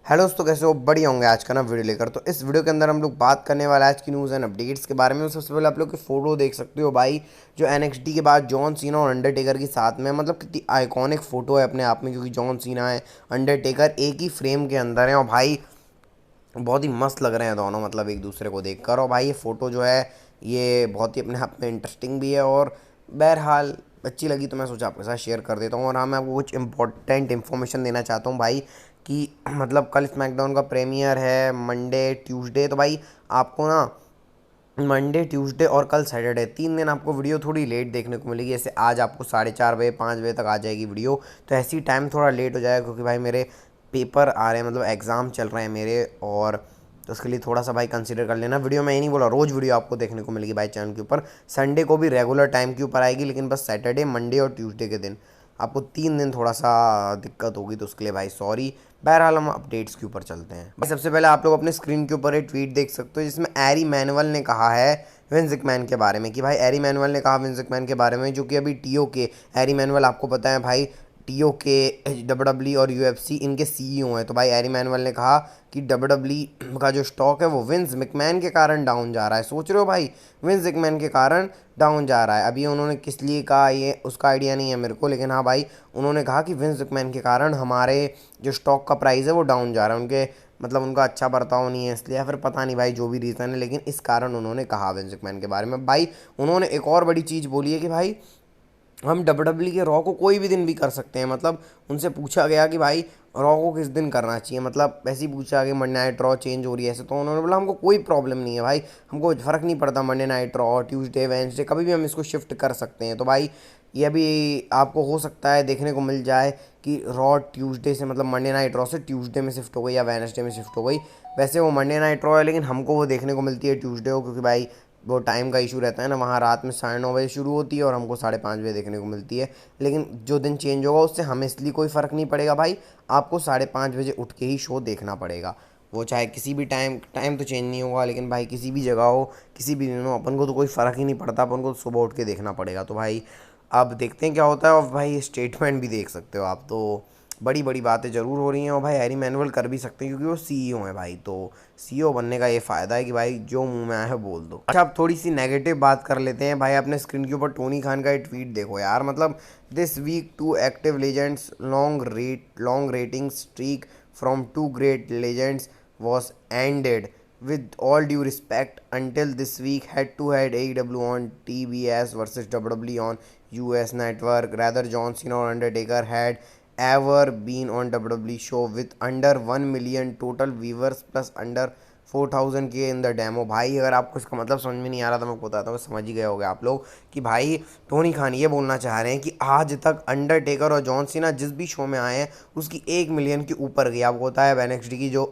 Hello दोस्तों, कैसे हो? बढ़िया होंगे। आज का ना वीडियो लेकर तो इस वीडियो के अंदर हम लोग बात करने वाले आज की न्यूज़ एंड अपडेट्स के बारे में। सबसे पहले आप लोग की फोटो देख सकते हो भाई, जो एनएक्सटी के बाद जॉन सीना और अंडरटेकर के साथ में, मतलब कितनी आइकॉनिक फोटो है अपने आप में, क्योंकि जॉन सीना है, अंडरटेकर एक ही फ्रेम के अंदर है और भाई बहुत ही मस्त लग रहे हैं दोनों, मतलब एक दूसरे को देखकर। और भाई ये फ़ोटो जो है ये बहुत ही अपने आप में इंटरेस्टिंग भी है, और बहरहाल अच्छी लगी तो मैं सोचा आपके साथ शेयर कर देता हूँ। और हाँ, मैं आपको कुछ इंपॉर्टेंट इन्फॉर्मेशन देना चाहता हूँ भाई कि मतलब कल स्मैकडाउन का प्रीमियर है, मंडे ट्यूसडे। तो भाई आपको ना मंडे ट्यूसडे और कल सैटरडे 3 दिन आपको वीडियो थोड़ी लेट देखने को मिलेगी। जैसे आज आपको 4:30 बजे 5 बजे तक आ जाएगी वीडियो, तो ऐसी टाइम थोड़ा लेट हो जाएगा क्योंकि भाई मेरे पेपर आ रहे हैं, मतलब एग्ज़ाम चल रहे हैं मेरे। और तो उसके लिए थोड़ा सा भाई कंसिडर कर लेना। वीडियो मैं ये नहीं बोला रोज़ वीडियो आपको देखने को मिलेगी भाई चैनल के ऊपर। संडे को भी रेगुलर टाइम के ऊपर आएगी, लेकिन बस सैटरडे मंडे और ट्यूसडे के दिन आपको 3 दिन थोड़ा सा दिक्कत होगी, तो उसके लिए भाई सॉरी। बहरहाल हम अपडेट्स के ऊपर चलते हैं भाई। सबसे पहले आप लोग अपने स्क्रीन के ऊपर एक ट्वीट देख सकते हो जिसमें एरी मैनुअल ने कहा है विंस मैकमैन के बारे में, कि भाई एरी मैनुअल ने कहा विंस मैकमैन के बारे में, जो कि अभी टीओ के, एरी मैनुअल आपको पता है भाई टीओ के, डब्ल्यूडब्ल्यू और यूएफसी इनके सीईओ हैं। तो भाई एरी मैनुअल ने कहा कि डब्ल्यूडब्ल्यू का जो स्टॉक है वो विंस मैकमैन के कारण डाउन जा रहा है। सोच रहे हो भाई, विंस मैकमैन के कारण डाउन जा रहा है। अभी उन्होंने किस लिए कहा ये उसका आइडिया नहीं है मेरे को, लेकिन हाँ भाई उन्होंने कहा कि विंस मैकमैन के कारण हमारे जो स्टॉक का प्राइस है वो डाउन जा रहा है। उनके मतलब उनका अच्छा बर्ताव नहीं है इसलिए, या फिर पता नहीं भाई जो भी रीज़न है, लेकिन इस कारण उन्होंने कहा विंस मैकमैन के बारे में। भाई उन्होंने एक और बड़ी चीज़ बोली है कि भाई हम डब्ल्यू के रॉ को कोई भी दिन भी कर सकते हैं। मतलब उनसे पूछा गया कि भाई रॉ को किस दिन करना चाहिए, मतलब ऐसे ही पूछा कि मंडे नाइट रॉ चेंज हो रही है ऐसे, तो उन्होंने बोला हमको कोई प्रॉब्लम नहीं है भाई, हमको फ़र्क नहीं पड़ता Monday night raw Tuesday Wednesday कभी भी हम इसको शिफ्ट कर सकते हैं। तो भाई ये भी आपको हो सकता है देखने को मिल जाए कि रॉ ट्यूसडे से, मतलब मंडे नाइट रॉ से ट्यूसडे में शिफ्ट हो गई या वेनसडे में शिफ्ट हो गई। वैसे वो मंडे नाइट रॉ है, लेकिन हमको वो देखने को मिलती है ट्यूसडे को, क्योंकि भाई वो टाइम का इशू रहता है ना, वहाँ रात में 9:30 बजे शुरू होती है और हमको 5:30 बजे देखने को मिलती है। लेकिन जो दिन चेंज होगा उससे हमें इसलिए कोई फ़र्क नहीं पड़ेगा भाई, आपको 5:30 बजे उठ के ही शो देखना पड़ेगा। वो चाहे किसी भी टाइम, टाइम तो चेंज नहीं होगा, लेकिन भाई किसी भी जगह हो, किसी भी दिन हो, अपन को तो कोई फ़र्क ही नहीं पड़ता, अपन को सुबह उठ के देखना पड़ेगा। तो भाई अब देखते हैं क्या होता है। और भाई स्टेटमेंट भी देख सकते हो आप, तो बड़ी बड़ी बातें ज़रूर हो रही हैं। और भाई हैरी मैनुअल कर भी सकते हैं क्योंकि वो सीईओ हैं भाई, तो सीईओ बनने का ये फ़ायदा है कि भाई जो मुंह में आया है बोल दो। अच्छा, अब थोड़ी सी नेगेटिव बात कर लेते हैं भाई। अपने स्क्रीन के ऊपर टोनी खान का ये ट्वीट देखो यार, मतलब this week two active legends long rating streak from two great legends was ended with all due respect until this week head to head AEW on TBS versus WWE on US network. Rather John Cena or Undertaker had ever been on WWE show with under 1 million total viewers plus under 4000K in the demo. भाई अगर आपको इसका मतलब समझ में नहीं आ रहा तो मैं बताता हूँ, समझ ही गए होगे आप लोग कि भाई टोनी खान ये बोलना चाह रहे हैं कि आज तक अंडरटेकर और जॉन सीना जिस भी शो में आए हैं उसकी 1 मिलियन के ऊपर गई। आपको होता है एनएक्सटी की जो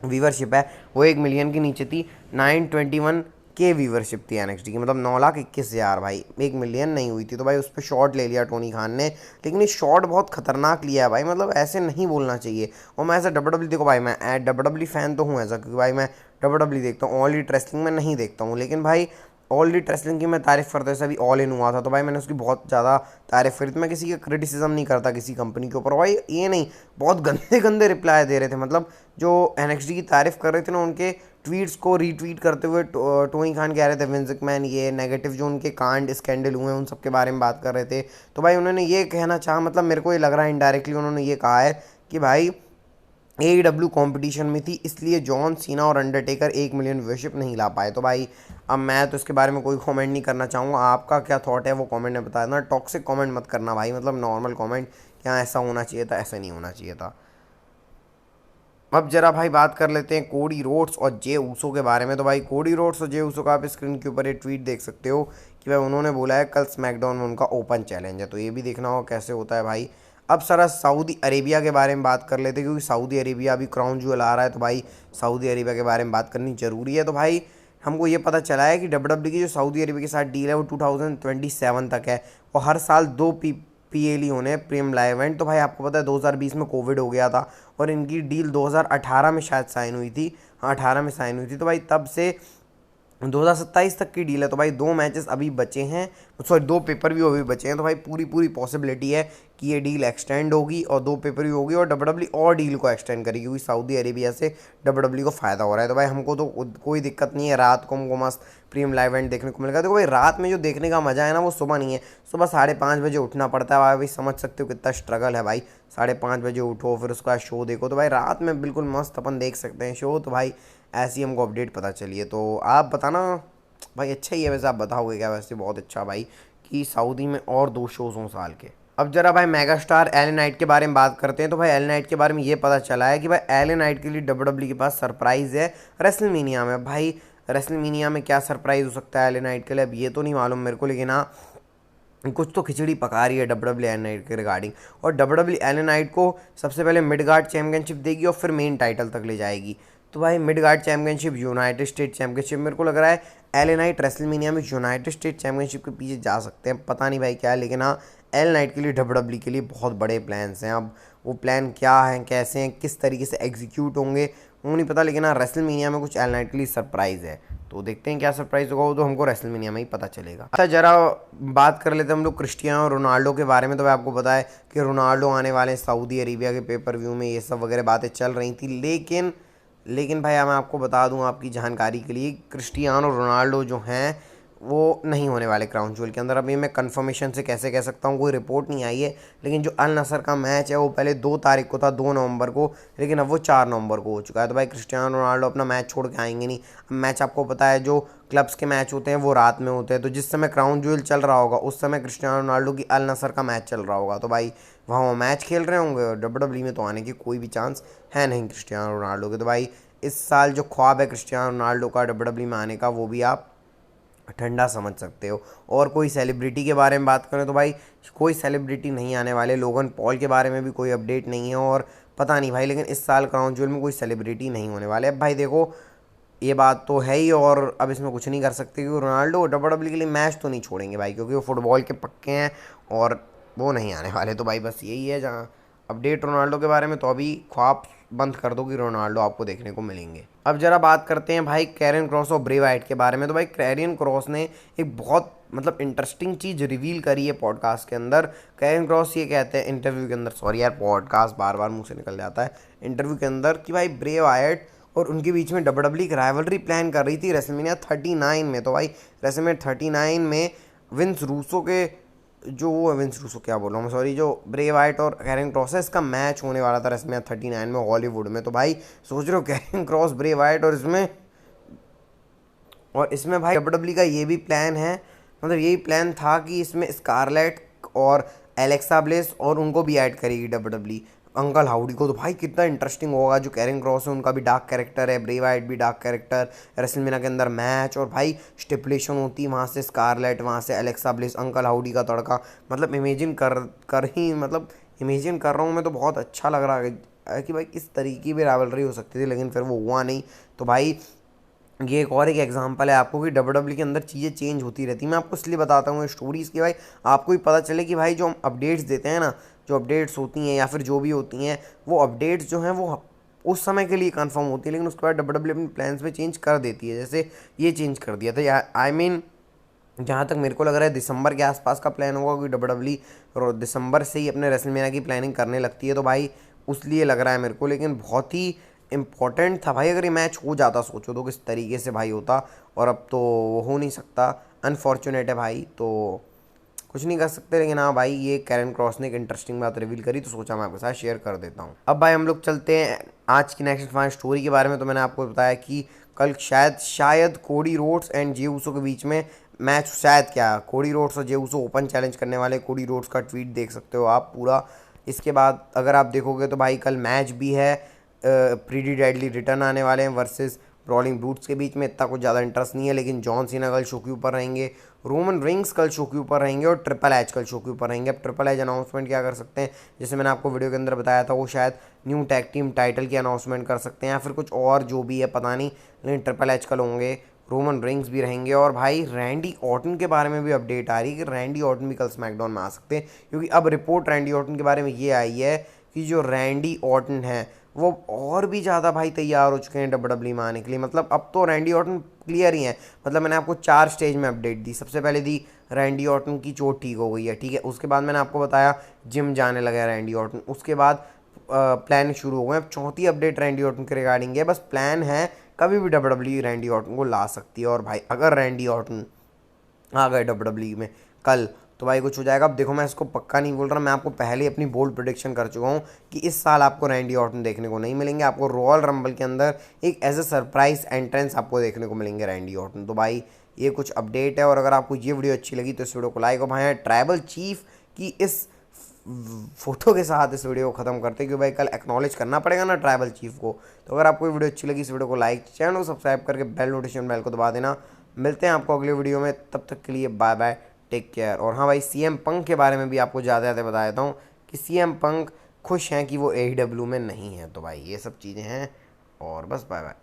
व्यूवरशिप है वो 1 मिलियन के नीचे थी, 921K व्यूवरशिप थी एनएक्सटी की, मतलब 9,21,000 भाई, 1 मिलियन नहीं हुई थी। तो भाई उस पर शॉट ले लिया टोनी खान ने, लेकिन ये शॉट बहुत खतरनाक लिया है भाई, मतलब ऐसे नहीं बोलना चाहिए। और मैं ऐसा डब्ल्यू देखो भाई, मैं डब्ल्यू फैन तो हूँ ऐसा, क्योंकि भाई मैं डब्ल्यू देखता हूँ, ऑल एलिट रेसलिंग में नहीं देखता हूँ, लेकिन भाई ऑल एलिट रेसलिंग की मैं तारीफ़ करता हूँ। अभी ऑल इन हुआ था तो भाई मैंने उसकी बहुत ज़्यादा तारीफ़ करी, तो मैं किसी का क्रिटिसिज्म नहीं करता किसी कंपनी के ऊपर भाई, ये नहीं, बहुत गंदे गंदे रिप्लाई दे रहे थे, मतलब जो एनएक्सटी की तारीफ़ कर रहे थे ना उनके ट्वीट्स को रीट्वीट करते हुए टोनी खान कह रहे थे विंस मैकमैन ये नेगेटिव जो उनके कांड स्कैंडल हुए हैं उन सब के बारे में बात कर रहे थे। तो भाई उन्होंने ये कहना चाहा, मतलब मेरे को ये लग रहा है इनडायरेक्टली उन्होंने ये कहा है कि भाई AEW कंपटीशन में थी इसलिए जॉन सीना और अंडरटेकर 1 मिलियन व्यूअरशिप नहीं ला पाए। तो भाई अब मैं तो इसके बारे में कोई कमेंट नहीं करना चाहूँगा, आपका क्या थॉट है वो कमेंट में बता देना। टॉक्सिक कमेंट मत करना भाई, मतलब नॉर्मल कमेंट, क्या ऐसा होना चाहिए था, ऐसा नहीं होना चाहिए था। अब जरा भाई बात कर लेते हैं कोडी रोड्स और जे ऊसो के बारे में। तो भाई कोडी रोड्स और जे ऊसो का आप स्क्रीन के ऊपर ये ट्वीट देख सकते हो कि भाई उन्होंने बोला है कल स्मैकडाउन में उनका ओपन चैलेंज है, तो ये भी देखना होगा कैसे होता है भाई। अब सारा सऊदी अरेबिया के बारे में बात कर लेते हैं, क्योंकि सऊदी अरेबिया अभी क्राउन ज्वेल आ रहा है, तो भाई सऊदी अरेबिया के बारे में बात करनी ज़रूरी है। तो भाई हमको ये पता चला है कि डब्ल्यू की जो सऊदी अरेबिया के साथ डील है वो 2027 तक है, और हर साल 2 PLE होने प्रीमियम लाइव इवेंट। तो भाई आपको पता है 2020 में कोविड हो गया था और इनकी डील 2018 में शायद साइन हुई थी, हाँ 18 में साइन हुई थी। तो भाई तब से 2027 तक की डील है। तो भाई 2 मैचेस अभी बचे हैं, सॉरी 2 पेपर भी अभी बचे हैं, तो भाई पूरी पूरी पॉसिबिलिटी है कि ये डील एक्सटेंड होगी और 2 पेपर व्यू होगी और डब्ल्यूडब्ल्यू और डील को एक्सटेंड करेगी, क्योंकि सऊदी अरेबिया से डब्ल्यूडब्ल्यू को फ़ायदा हो रहा है। तो भाई हमको तो कोई दिक्कत नहीं है, रात को हमको मस्त प्रीमियम लाइव इवेंट देखने को मिलेगा। देखो भाई रात में जो देखने का मज़ा है ना वो सुबह नहीं है। सुबह 5:30 बजे उठना पड़ता है भाई, समझ सकते हो कितना स्ट्रगल है भाई। 5:30 बजे उठो, फिर उसका शो देखो। तो भाई रात में बिल्कुल मस्त अपन देख सकते हैं शो। तो भाई ऐसी हमको अपडेट पता चली है। तो आप बताना भाई, अच्छा ही है वैसे, आप बताओगे क्या? वैसे बहुत अच्छा भाई कि सऊदी में और 2 शोज़ हों साल के। अब जरा भाई मेगा स्टार एले नाइट के बारे में बात करते हैं। तो भाई एले नाइट के बारे में ये पता चला है कि भाई एले नाइट के लिए डब्ल्यूडब्ल्यू के पास सरप्राइज़ है रेसलमेनिया में। भाई रेसलमेनिया में क्या सरप्राइज़ हो सकता है एले नाइट के लिए, अब ये तो नहीं मालूम मेरे को, लेकिन हाँ कुछ तो खिचड़ी पका रही है डब्ल्यूडब्ल्यू एल नाइट के रिगार्डिंग। और डब्ल्यूडब्ल्यू एल नाइट को सबसे पहले मिड गार्ड चैंपियनशिप देगी और फिर मेन टाइटल तक ले जाएगी। तो भाई mid guard championship, United state championship, मेरे को लग रहा है एल नाइट रेसलमेनिया में यूनाइटेड स्टेट चैंपियनशिप के पीछे जा सकते हैं, पता नहीं भाई क्या है। लेकिन हाँ एल नाइट के लिए डब्ल्यूडब्ल्यू के लिए बहुत बड़े प्लान्स हैं। अब वो प्लान क्या हैं, कैसे हैं, किस तरीके से एग्जीक्यूट होंगे वो नहीं पता, लेकिन हाँ रेसलमेनिया में कुछ एल नाइट के लिए सरप्राइज़ है। तो देखते हैं क्या सरप्राइज होगा, वो तो हमको रेसलमेनिया में ही पता चलेगा। अच्छा जरा बात कर लेते हैं हम लोग क्रिस्टियानो रोनाल्डो के बारे में। तो आपको पता है कि रोनाल्डो आने वाले सऊदी अरेबिया के पेपर व्यू में, ये सब वगैरह बातें चल रही थी। लेकिन भाई मैं आपको बता दूं आपकी जानकारी के लिए, क्रिस्टियानो रोनाल्डो जो हैं वो नहीं होने वाले क्राउन ज्वेल के अंदर। अभी मैं कंफर्मेशन से कैसे कह सकता हूँ, कोई रिपोर्ट नहीं आई है। लेकिन जो अल नसर का मैच है वो पहले 2 तारीख को था, 2 नवंबर को, लेकिन अब वो 4 नवंबर को हो चुका है। तो भाई क्रिस्टियानो रोनाल्डो अपना मैच छोड़ के आएंगे नहीं। अब मैच आपको पता है जो क्लब्स के मैच होते हैं वो रात में होते हैं, तो जिस समय क्राउन ज्वेल चल रहा होगा उस समय क्रिस्टियानो रोनाल्डो की अल नसर का मैच चल रहा होगा। तो भाई वहाँ वो मैच खेल रहे होंगे और डब्ल्यूडब्ल्यू में तो आने की कोई भी चांस है नहीं क्रिस्टियानो रोनाल्डो के। तो भाई इस साल जो ख्वाब है क्रिस्टियानो रोनाल्डो का डब्ल्यूडब्ल्यू में आने का, वो भी आप ठंडा समझ सकते हो। और कोई सेलिब्रिटी के बारे में बात करें तो भाई कोई सेलिब्रिटी नहीं आने वाले। लोगन पॉल के बारे में भी कोई अपडेट नहीं है और पता नहीं भाई, लेकिन इस साल क्राउन ज्वेल में कोई सेलिब्रिटी नहीं होने वाले। अब भाई देखो ये बात तो है ही, और अब इसमें कुछ नहीं कर सकते क्योंकि रोनाल्डो डब्ल्यूडब्ल्यू के लिए मैच तो नहीं छोड़ेंगे भाई, क्योंकि वो फुटबॉल के पक्के हैं और वो नहीं आने वाले। तो भाई बस यही है जहाँ अपडेट रोनाल्डो के बारे में। तो अभी ख्वाब बंद कर दो कि रोनाल्डो आपको देखने को मिलेंगे। अब जरा बात करते हैं भाई कैरियन क्रॉस और ब्रे वाइट के बारे में। तो भाई कैरियन क्रॉस ने एक बहुत मतलब इंटरेस्टिंग चीज़ रिवील करी है पॉडकास्ट के अंदर। कैरियन क्रॉस ये कहते हैं इंटरव्यू के अंदर, सॉरी यार पॉडकास्ट बार बार मुंह से निकल जाता है, इंटरव्यू के अंदर, कि भाई ब्रे वाइट और उनके बीच में डब्ल्यूडब्ल्यू की राइवलरी प्लान कर रही थी रेसलमेनिया 39 में। तो भाई रेसलमेनिया 39 में विंस रूसो के जो वो विंस रूसो क्या बोल रहा हूँ सॉरी, जो ब्रे वाइट और कैरियन क्रॉस है इसका मैच होने वाला था रेसलमेनिया 39 में हॉलीवुड में। तो भाई सोच रहे हो कैरियन क्रॉस ब्रे वाइट और इसमें भाई डब्ल्यूडब्ल्यू का ये भी प्लान है, मतलब यही प्लान था कि इसमें स्कारलेट और एलेक्सा ब्लेस और उनको भी ऐड करेगी डब्ल्यूडब्ल्यू, अंकल हाउडी को। तो भाई कितना इंटरेस्टिंग होगा। जो कैरियन क्रॉस है उनका भी डार्क कैरेक्टर है, ब्रे वाइट भी डार्क कैरेक्टर, रेसलमेनिया के अंदर मैच और भाई स्टिपुलेशन होती है, वहाँ से स्कारलेट, वहाँ से एलेक्सा ब्लेस, अंकल हाउडी का तड़का। मतलब इमेजिन कर रहा हूँ मैं, तो बहुत अच्छा लग रहा है कि भाई इस तरीके की भी राइवलरी हो सकती थी, लेकिन फिर वो हुआ नहीं। तो भाई ये एक और एक एग्जांपल है आपको कि डब्ल्यूडब्ल्यू के अंदर चीज़ें चेंज होती रहती हैं। मैं आपको इसलिए बताता हूँ स्टोरीज़ की भाई, आपको भी पता चले कि भाई जो हम अपडेट्स देते हैं ना, जो अपडेट्स होती हैं या फिर जो भी होती हैं, वो अपडेट्स जो हैं वो उस समय के लिए कंफर्म होती है, लेकिन उसके बाद डब्ल्यूडब्ल्यू अपने प्लान्स में चेंज कर देती है। जैसे ये चेंज कर दिया था, आई मीन जहाँ तक मेरे को लग रहा है दिसंबर के आसपास का प्लान होगा, क्योंकि डब्ल्यूडब्ल्यू दिसंबर से ही अपने रेसलमेनिया की प्लानिंग करने लगती है। तो भाई उसलिए लग रहा है मेरे को, लेकिन बहुत ही इम्पॉर्टेंट था भाई। अगर ये मैच हो जाता, सोचो तो किस तरीके से भाई होता, और अब तो हो नहीं सकता, अनफॉर्चुनेट है भाई, तो कुछ नहीं कर सकते। लेकिन हाँ भाई ये कैरन क्रॉस ने एक इंटरेस्टिंग बात रिवील करी, तो सोचा मैं आपके साथ शेयर कर देता हूँ। अब भाई हम लोग चलते हैं आज की नेक्स्ट फाइनल स्टोरी के बारे में। तो मैंने आपको बताया कि कल शायद Cody Rhodes and Jey Uso के बीच में मैच, शायद क्या, कोडी रोड्स और जे ऊसो ओपन चैलेंज करने वाले। कोडी रोड्स का ट्वीट देख सकते हो आप पूरा। इसके बाद अगर आप देखोगे तो भाई कल मैच भी है, प्रीटी डेडली रिटर्न आने वाले हैं वर्सेस ब्रॉलिंग ब्रूट्स के बीच में। इतना कुछ ज़्यादा इंटरेस्ट नहीं है, लेकिन जॉन सीना कल शो के ऊपर रहेंगे, रोमन रिंग्स कल शो के ऊपर रहेंगे और ट्रिपल एच कल शो के ऊपर रहेंगे। अब ट्रिपल एच अनाउंसमेंट क्या कर सकते हैं, जैसे मैंने आपको वीडियो के अंदर बताया था, वो शायद न्यू टैग टीम टाइटल की अनाउंसमेंट कर सकते हैं या फिर कुछ और जो भी है पता नहीं, लेकिन ट्रिपल एच कल होंगे, रोमन रिंग्स भी रहेंगे। और भाई रैंडी ऑर्टन के बारे में भी अपडेट आ रही है कि रैंडी ऑर्टन भी कल स्मैकडाउन में आ सकते हैं, क्योंकि अब रिपोर्ट रैंडी ऑर्टन के बारे में ये आई है कि जो रैंडी ऑर्टन है वो और भी ज़्यादा भाई तैयार हो चुके हैं डब्ल्यूडब्ल्यू में आने के लिए। मतलब अब तो रैंडी ऑर्टन क्लियर ही है। मतलब मैंने आपको 4 स्टेज में अपडेट दी। सबसे पहले दी रैंडी ऑर्टन की चोट ठीक हो गई है, ठीक है। उसके बाद मैंने आपको बताया जिम जाने लगा है रैंडी ऑर्टन। उसके बाद प्लान शुरू हो गए। अब चौथी अपडेट रैंडी ऑर्टन के रिगार्डिंग है, बस प्लान है कभी भी WWE रैंडी ऑर्टन को ला सकती है। और भाई अगर रैंडी ऑर्टन आ गए WWE में कल तो भाई कुछ हो जाएगा। अब देखो मैं इसको पक्का नहीं बोल रहा, मैं आपको पहले ही अपनी बोल्ड प्रेडिक्शन कर चुका हूँ कि इस साल आपको रैंडी ऑर्टन देखने को नहीं मिलेंगे। आपको रॉयल रंबल के अंदर एक एज ए सरप्राइज एंट्रेंस आपको देखने को मिलेंगे रैंडी ऑर्टन। तो भाई ये कुछ अपडेट है। और अगर आपको ये वीडियो अच्छी लगी तो इस वीडियो को लाइक और भाई ट्राइबल चीफ की इस फोटो के साथ इस वीडियो को खत्म करते हैं, क्योंकि भाई कल एक्नॉलेज करना पड़ेगा ना ट्राइबल चीफ को। तो अगर आपको वीडियो अच्छी लगी इस वीडियो को लाइक, चैनल को सब्सक्राइब करके बेल नोटिफिकेशन बेल को दबा देना। मिलते हैं आपको अगले वीडियो में, तब तक के लिए बाय बाय, टेक केयर। और हाँ भाई CM पंक के बारे में भी आपको ज़्यादा बता देता हूँ कि CM पंक खुश हैं कि वो AEW में नहीं है। तो भाई ये सब चीज़ें हैं और बस बाय बाय।